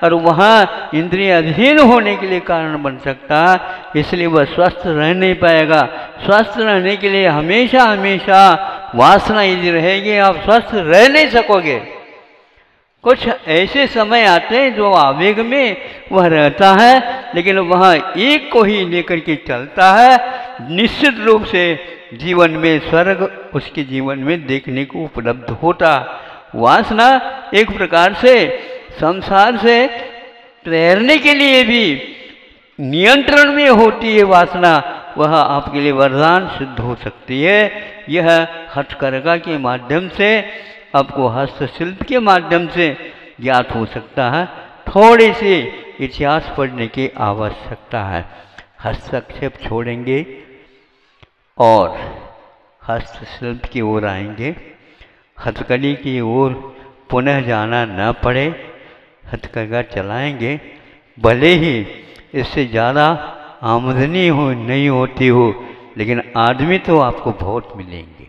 और वहाँ इंद्रिय अधीन होने के लिए कारण बन सकता है, इसलिए वह स्वस्थ रह नहीं पाएगा। स्वस्थ रहने के लिए हमेशा हमेशा वासना यदि रहेगी आप स्वस्थ रह नहीं सकोगे। कुछ ऐसे समय आते हैं जो आवेग में वह रहता है, लेकिन वह एक को ही लेकर के चलता है। निश्चित रूप से जीवन में स्वर्ग उसके जीवन में देखने को उपलब्ध होता। वासना एक प्रकार से संसार से तैरने के लिए भी नियंत्रण में होती है वासना, वह आपके लिए वरदान सिद्ध हो सकती है। यह हथकरघा के माध्यम से, आपको हस्तशिल्प के माध्यम से ज्ञात हो सकता है। थोड़ी सी इतिहास पढ़ने की आवश्यकता है। हस्तक्षेप छोड़ेंगे और हस्तशिल्प की ओर आएंगे। हथकड़ी की ओर पुनः जाना न पड़े, हथकरघा चलाएंगे। भले ही इससे ज़्यादा आमदनी हो नहीं होती हो, लेकिन आदमी तो आपको बहुत मिलेंगे।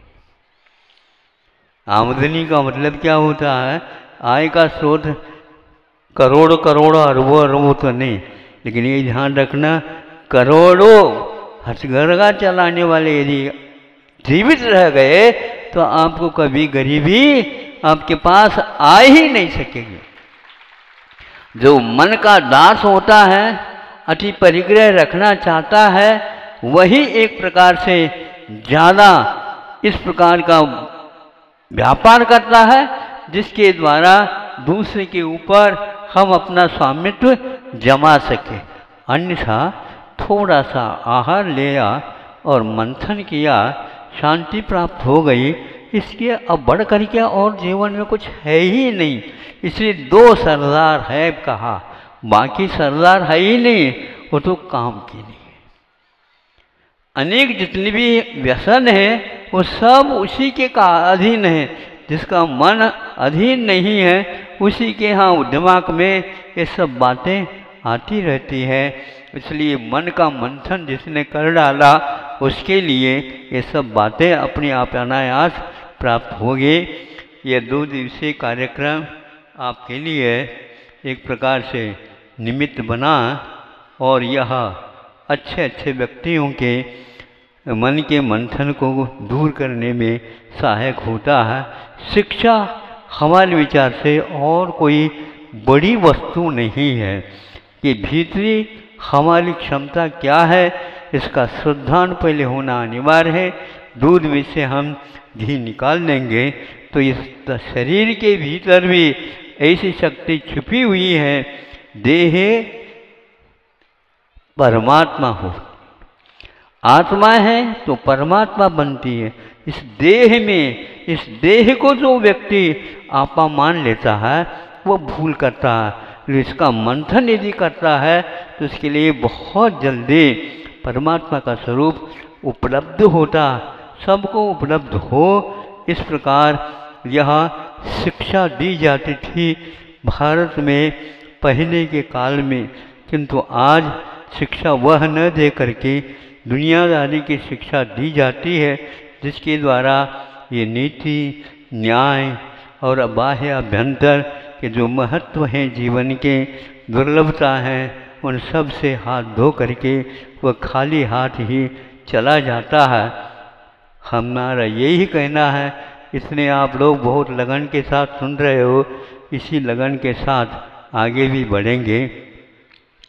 आमदनी का मतलब क्या होता है? आय का स्रोत करोड़ों करोड़ों अरबों अरबों तो नहीं, लेकिन ये ध्यान रखना, करोड़ों हथकरघा चलाने वाले यदि जीवित रह गए तो आपको कभी गरीबी आपके पास आ ही नहीं सकेगी। जो मन का दास होता है, अति परिग्रह रखना चाहता है, वही एक प्रकार से ज़्यादा इस प्रकार का व्यापार करता है जिसके द्वारा दूसरे के ऊपर हम अपना स्वामित्व जमा सके। अन्यथा थोड़ा सा आहार लिया और मंथन किया, शांति प्राप्त हो गई, इसके अब बढ़ कर के और जीवन में कुछ है ही नहीं। इसलिए दो सरदार है कहा, बाकी सरदार है ही नहीं, वो तो काम की नहीं। अनेक जितने भी व्यसन हैं वो सब उसी के का अधीन है। जिसका मन अधीन नहीं है उसी के यहाँ दिमाग में ये सब बातें आती रहती है। इसलिए मन का मंथन जिसने कर डाला उसके लिए ये सब बातें अपने आप अनायास प्राप्त होगी। ये 2 दिवसीय कार्यक्रम आपके लिए एक प्रकार से निमित्त बना और यह अच्छे अच्छे व्यक्तियों के मन के मंथन को दूर करने में सहायक होता है। शिक्षा हमारे विचार से और कोई बड़ी वस्तु नहीं है कि भीतरी हमारी क्षमता क्या है, इसका श्रद्धान पहले होना अनिवार्य है। दूध में से हम घी निकाल देंगे तो इस शरीर के भीतर भी ऐसी शक्ति छुपी हुई है। देह परमात्मा हो, आत्मा है तो परमात्मा बनती है। इस देह में, इस देह को जो व्यक्ति आपा मान लेता है वो भूल करता है। इसका मंथन यदि करता है तो उसके लिए बहुत जल्दी परमात्मा का स्वरूप उपलब्ध होता, सबको उपलब्ध हो। इस प्रकार यह शिक्षा दी जाती थी भारत में पहले के काल में, किंतु आज शिक्षा वह न दे करके दुनियादारी की शिक्षा दी जाती है, जिसके द्वारा ये नीति, न्याय और बाह्य अभ्यंतर के जो महत्व हैं जीवन के, दुर्लभता हैं, उन सब से हाथ धो करके वह खाली हाथ ही चला जाता है। हमारा यही कहना है, इसलिए आप लोग बहुत लगन के साथ सुन रहे हो, इसी लगन के साथ आगे भी बढ़ेंगे।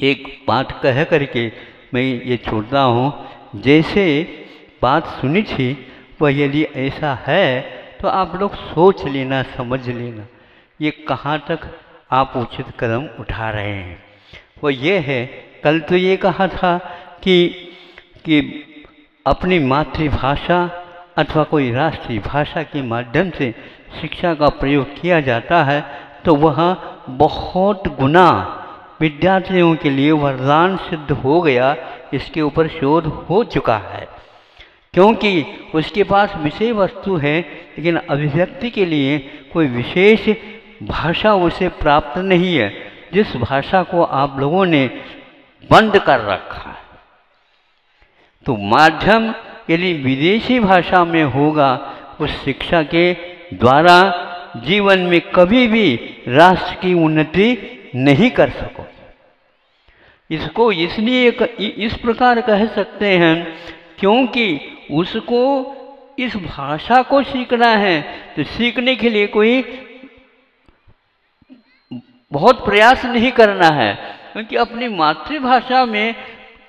एक बात कह करके मैं ये छोड़ता हूँ, जैसे बात सुनी थी वह यदि ऐसा है तो आप लोग सोच लेना, समझ लेना ये कहाँ तक आप उचित कदम उठा रहे हैं। वो ये है, कल तो ये कहा था कि अपनी मातृभाषा अथवा कोई राष्ट्रीय भाषा के माध्यम से शिक्षा का प्रयोग किया जाता है तो वह बहुत गुना विद्यार्थियों के लिए वरदान सिद्ध हो गया। इसके ऊपर शोध हो चुका है, क्योंकि उसके पास विषय वस्तु है लेकिन अभिव्यक्ति के लिए कोई विशेष भाषा उसे प्राप्त नहीं है, जिस भाषा को आप लोगों ने बंद कर रखा है। तो माध्यम यदि विदेशी भाषा में होगा, उस शिक्षा के द्वारा जीवन में कभी भी राष्ट्र की उन्नति नहीं कर सको। इसको इसलिए इस प्रकार कह सकते हैं क्योंकि उसको इस भाषा को सीखना है, तो सीखने के लिए कोई बहुत प्रयास नहीं करना है, क्योंकि अपनी मातृभाषा में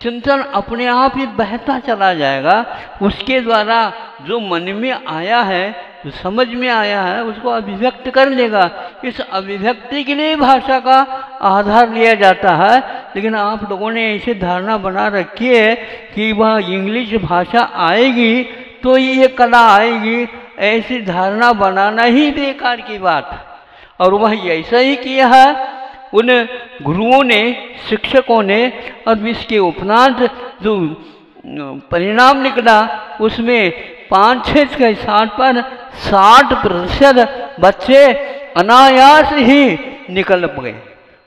चिंतन अपने आप ही बहता चला जाएगा। उसके द्वारा जो मन में आया है, जो समझ में आया है, उसको अभिव्यक्त कर लेगा। इस अभिव्यक्ति के लिए भाषा का आधार लिया जाता है। लेकिन आप लोगों ने ऐसी धारणा बना रखी है कि वह इंग्लिश भाषा आएगी तो ये कला आएगी, ऐसी धारणा बनाना ही बेकार की बात है। और वह ऐसा ही किया है उन गुरुओं ने, शिक्षकों ने। और इसके उपरांत जो परिणाम निकला उसमें 5-6 के साथ पर 60% बच्चे अनायास ही निकल गए।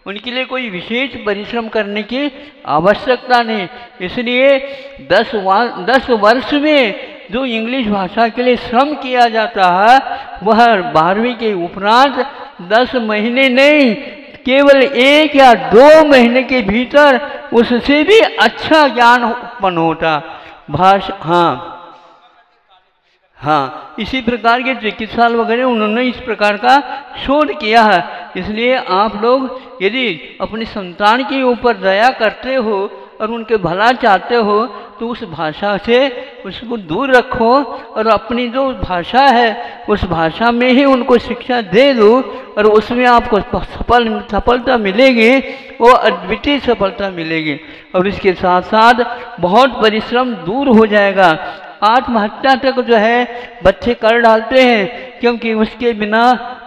उनके लिए कोई विशेष परिश्रम करने की आवश्यकता नहीं। इसलिए 10 वर्ष में जो इंग्लिश भाषा के लिए श्रम किया जाता है वह 12वीं के उपरांत 10 महीने नहीं, केवल 1 या 2 महीने के भीतर उससे भी अच्छा ज्ञान उत्पन्न होता भाषा। हाँ, इसी प्रकार के चिकित्सालय वगैरह उन्होंने इस प्रकार का शोध किया है। इसलिए आप लोग यदि अपनी संतान के ऊपर दया करते हो और उनके भला चाहते हो तो उस भाषा से उसको दूर रखो और अपनी जो भाषा है उस भाषा में ही उनको शिक्षा दे दो और उसमें आपको सफलता मिलेगी, वो अद्वितीय सफलता मिलेगी। और इसके साथ साथ बहुत परिश्रम दूर हो जाएगा। आत्महत्या तक जो है बच्चे कर डालते हैं क्योंकि उसके बिना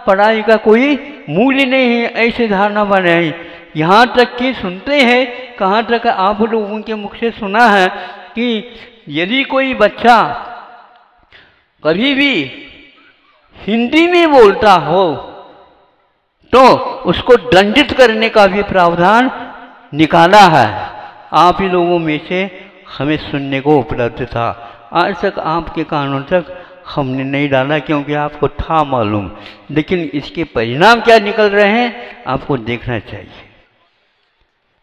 पढ़ाई का कोई मूल्य नहीं है, ऐसी धारणा बनाई। यहाँ तक कि सुनते हैं, कहाँ तक आप लोगों के मुख से सुना है कि यदि कोई बच्चा कभी भी हिंदी में बोलता हो तो उसको दंडित करने का भी प्रावधान निकाला है। आप ही लोगों में से हमें सुनने को उपलब्ध था। आज तक आपके कानों तक हमने नहीं डाला क्योंकि आपको था मालूम, लेकिन इसके परिणाम क्या निकल रहे हैं आपको देखना चाहिए।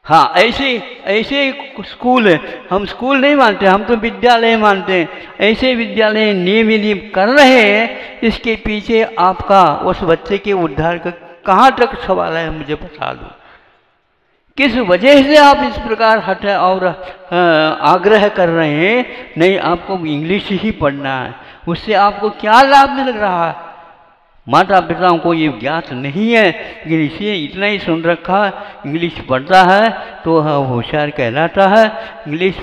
हाँ, ऐसे स्कूल है, हम स्कूल नहीं मानते, हम तो विद्यालय मानते हैं। ऐसे विद्यालय नियम कर रहे हैं, इसके पीछे आपका उस बच्चे के उद्धार का कहाँ तक सवाल है मुझे बता दो। किस वजह से आप इस प्रकार हट और आग्रह कर रहे हैं? नहीं, आपको इंग्लिश ही पढ़ना है, उससे आपको क्या लाभ मिल रहा है? माता पिताओं को ये ज्ञात नहीं है, लेकिन इसे इतना ही सुन रखा है इंग्लिश पढ़ता है तो होशियार कहलाता है। इंग्लिश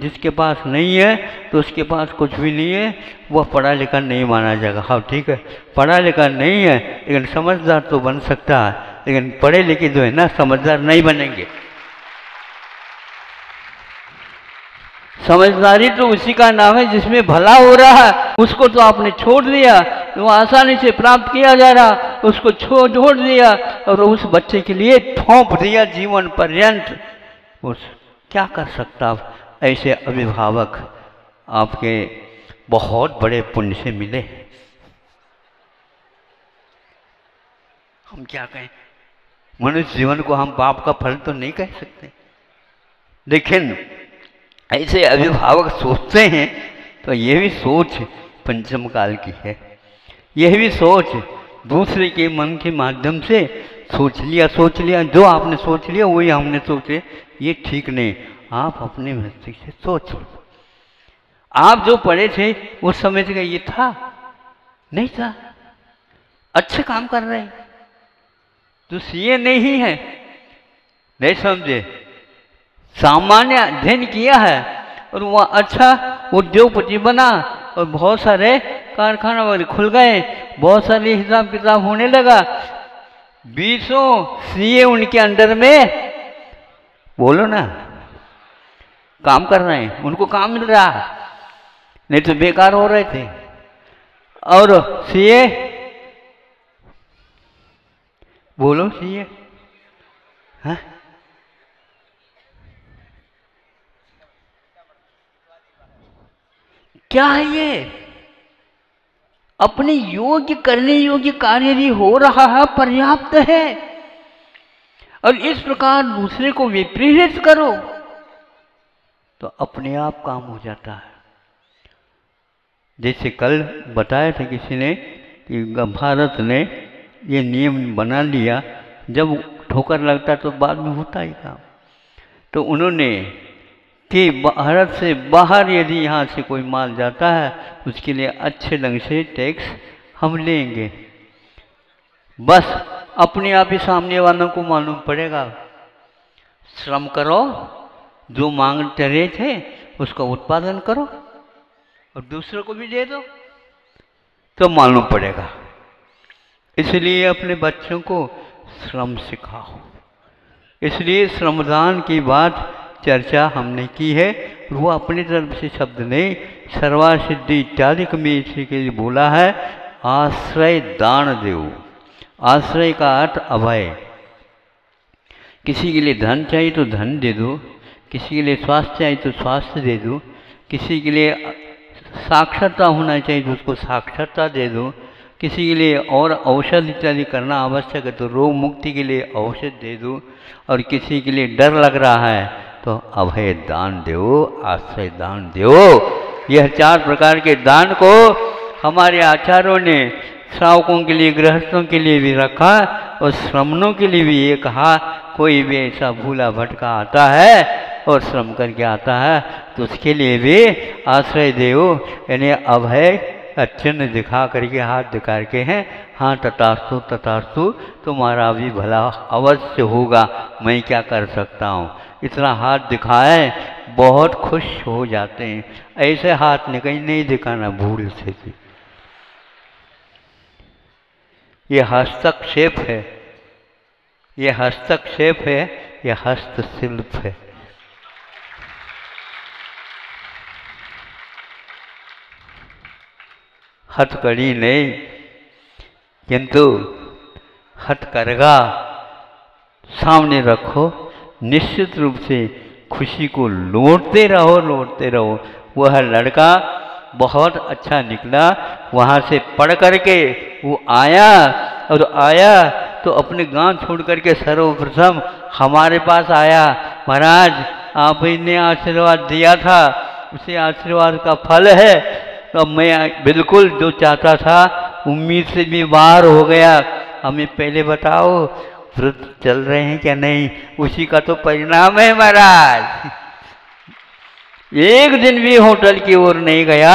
जिसके पास नहीं है तो उसके पास कुछ भी नहीं है, वह पढ़ा लिखा नहीं माना जाएगा। हाँ ठीक है, पढ़ा लिखा नहीं है लेकिन समझदार तो बन सकता है, लेकिन पढ़े लिखे जो है ना समझदार नहीं बनेंगे। समझदारी तो उसी का नाम है जिसमें भला हो रहा है, उसको तो आपने छोड़ दिया, वो आसानी से प्राप्त किया जा रहा, उसको छोड़ दिया और उस बच्चे के लिए थोप दिया जीवन पर्यंत। उस क्या कर सकता? ऐसे अभिभावक आपके बहुत बड़े पुण्य से मिले। हम क्या कहें, मनुष्य जीवन को हम पाप का फल तो नहीं कह सकते, लेकिन ऐसे अभिभावक सोचते हैं तो ये भी सोच पंचम काल की है। यह भी सोच दूसरे के मन के माध्यम से सोच लिया, जो आपने सोच लिया वही हमने सोचे, ये ठीक नहीं। आप अपने मस्तिष्क से सोचो। आप जो पढ़े थे उस समय से ये था नहीं था, अच्छे काम कर रहे हैं, तो सीए नहीं है, नहीं समझे, सामान्य अध्ययन किया है और वह अच्छा उद्योगपति बना और बहुत सारे कारखाना वाले खुल गए, बहुत सारे हिसाब किताब होने लगा। 20 सीए उनके अंडर में, बोलो ना, काम कर रहे हैं, उनको काम मिल रहा है, नहीं तो बेकार हो रहे थे। और सीए, बोलो सीए, हाँ क्या है ये? अपने योग्य करने योग्य कार्य भी हो रहा है, पर्याप्त है। और इस प्रकार दूसरे को भी प्रेरित करो तो अपने आप काम हो जाता है। जैसे कल बताया था किसी ने कि भारत ने ये नियम बना लिया, जब ठोकर लगता तो बाद में होता ही काम। तो उन्होंने कि भारत से बाहर यदि यहाँ से कोई माल जाता है उसके लिए अच्छे ढंग से टैक्स हम लेंगे। बस अपने आप ही सामने वालों को मालूम पड़ेगा, श्रम करो, जो मांगते रहे थे उसका उत्पादन करो और दूसरों को भी दे दो तो मालूम पड़ेगा। इसलिए अपने बच्चों को श्रम सिखाओ। इसलिए श्रमदान की बात चर्चा हमने की है। वो अपनी तरफ से शब्द नहीं, सर्वासिद्धि इत्यादि में इसी के लिए बोला है, आश्रय दान देव। आश्रय का अर्थ अभय। किसी के लिए धन चाहिए तो धन दे दो, किसी के लिए स्वास्थ्य चाहिए तो स्वास्थ्य दे दो, किसी के लिए साक्षरता होना चाहिए तो उसको साक्षरता दे दो, किसी के लिए और औषध इत्यादि करना आवश्यक है तो रोग मुक्ति के लिए औषध दे दो, और किसी के लिए डर लग रहा है तो अभय दान दो, आश्रय दान दो। यह 4 प्रकार के दान को हमारे आचार्यों ने श्रावकों के लिए, गृहस्थों के लिए भी रखा और श्रमणों के लिए भी ये कहा, कोई भी ऐसा भूला भटका आता है और श्रम करके आता है तो उसके लिए भी आश्रय देव, यानी अभय चिन्ह दिखा करके, हाथ दिखा के हैं, हाँ तथास्तु तथास्तु, तुम्हारा भी भला अवश्य होगा, मैं क्या कर सकता हूँ। इतना हाथ दिखाए बहुत खुश हो जाते हैं। ऐसे हाथ ने कहीं नहीं दिखाना भूल से भी। ये हस्तक्षेप है, ये हस्तक्षेप है, ये हस्तशिल्प है। हथकड़ी नहीं किंतु हथकरघा सामने रखो, निश्चित रूप से खुशी को लौटते रहो, लौटते रहो। वह लड़का बहुत अच्छा निकला, वहाँ से पढ़ करके वो आया, और आया तो अपने गांव छोड़ करके सर्वप्रथम हमारे पास आया। महाराज आपने आशीर्वाद दिया था, उसी आशीर्वाद का फल है। तो मैं बिल्कुल जो चाहता था उम्मीद से भी बाहर हो गया। हमें पहले बताओ व्रत चल रहे हैं क्या नहीं, उसी का तो परिणाम है महाराज। एक दिन भी होटल की ओर नहीं गया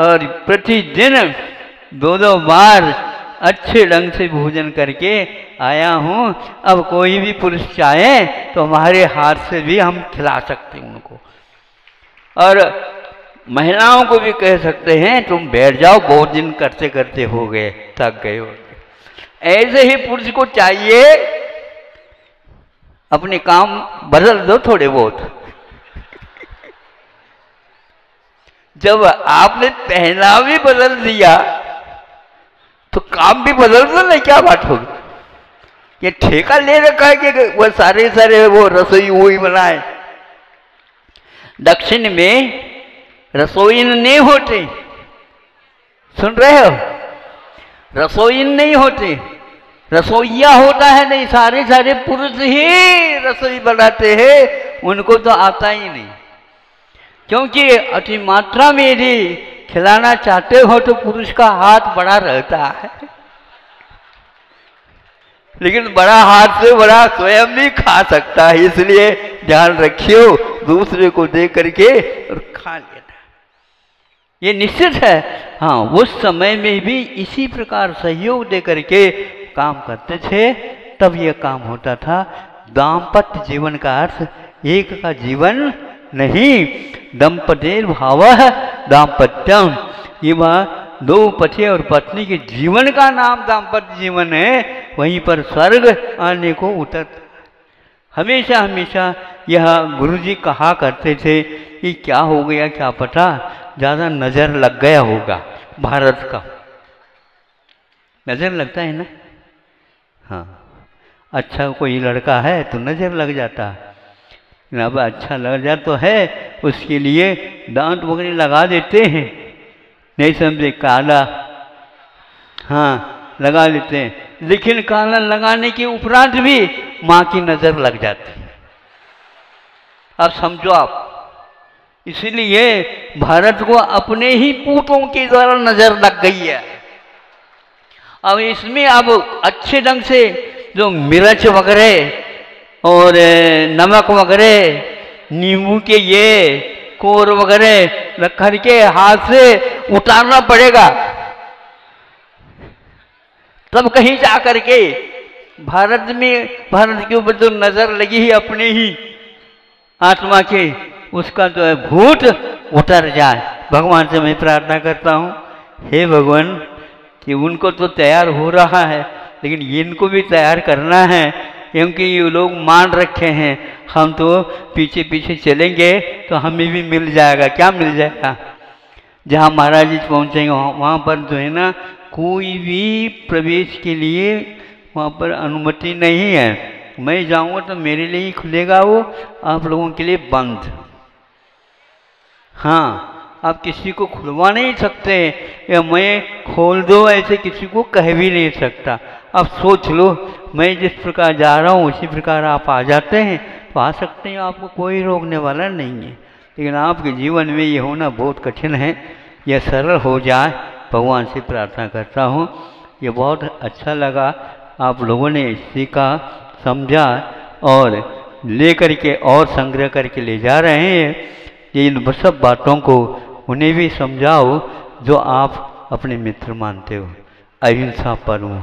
और प्रतिदिन 2-2 बार अच्छे ढंग से भोजन करके आया हूँ। अब कोई भी पुरुष चाहे तो हमारे हाथ से भी हम खिला सकते हैं उनको, और महिलाओं को भी कह सकते हैं तुम बैठ जाओ, बहुत दिन करते करते हो गए, थक गए हो। ऐसे ही पुरुष को चाहिए अपने काम बदल दो थोड़े बहुत। जब आपने पहनावे बदल दिया तो काम भी बदल दो ना, क्या बात होगी। ये ठेका ले रखा है कि वो सारे वो रसोई वही बनाए। दक्षिण में रसोई नहीं होते, सुन रहे हो, रसोई नहीं होते, रसोईया होता है नहीं, सारे पुरुष ही रसोई बनाते हैं, उनको तो आता ही नहीं। क्योंकि अति मात्रा में यदि खिलाना चाहते हो तो पुरुष का हाथ बड़ा रहता है, लेकिन बड़ा हाथ से बड़ा स्वयं भी खा सकता है। इसलिए ध्यान रखियो, दूसरे को दे करके और खा लेना ये निश्चित है। हाँ, उस समय में भी इसी प्रकार सहयोग दे करके काम करते थे, तब यह काम होता था। दाम्पत्य जीवन का अर्थ एक का जीवन नहीं, दंपतेर भावः दाम्पत्यम। ये वहाँ 2 पति और पत्नी के जीवन का नाम दाम्पत्य जीवन है। वहीं पर स्वर्ग आने को उतर हमेशा हमेशा यह गुरुजी कहा करते थे कि क्या हो गया क्या पता, ज़्यादा नज़र लग गया होगा। भारत का नज़र लगता है ना, हाँ, अच्छा कोई लड़का है तो नज़र लग जाता है, अब अच्छा लग जाता तो है, उसके लिए दांत वगैरह लगा देते हैं, नहीं समझे काला, हाँ लगा लेते हैं। लेकिन काला लगाने के उपरांत भी माँ की नज़र लग जाती है। अब समझो आप, इसलिए भारत को अपने ही पूतों की द्वारा नज़र लग गई है। अब इसमें अब अच्छे ढंग से जो मिर्च वगैरह और नमक वगैरह, नींबू के ये कोर वगैरह रख करके हाथ से उतारना पड़ेगा, तब कहीं जा करके भारत के ऊपर जो नज़र लगी है अपने ही आत्मा के, उसका जो है भूत उतर जाए। भगवान से मैं प्रार्थना करता हूँ, हे भगवान, कि उनको तो तैयार हो रहा है, लेकिन इनको भी तैयार करना है, क्योंकि ये लोग मान रखे हैं हम तो पीछे पीछे चलेंगे तो हमें भी मिल जाएगा। क्या मिल जाएगा? जहाँ महाराज जी पहुँचेंगे वहाँ पर जो है ना, कोई भी प्रवेश के लिए वहाँ पर अनुमति नहीं है। मैं जाऊँगा तो मेरे लिए ही खुलेगा वो, आप लोगों के लिए बंद। हाँ, आप किसी को खुलवा नहीं सकते, या मैं खोल दो ऐसे किसी को कह भी नहीं सकता। अब सोच लो, मैं जिस प्रकार जा रहा हूँ उसी प्रकार आप आ जाते हैं तो आ सकते हैं, आपको कोई रोकने वाला नहीं है। लेकिन आपके जीवन में ये होना बहुत कठिन है, यह सरल हो जाए, भगवान से प्रार्थना करता हूँ। ये बहुत अच्छा लगा, आप लोगों ने सीखा, समझा और ले करके और संग्रह करके ले जा रहे हैं। ये इन सब बातों को उन्हें भी समझाओ जो आप अपने मित्र मानते हो। अहिंसा परमो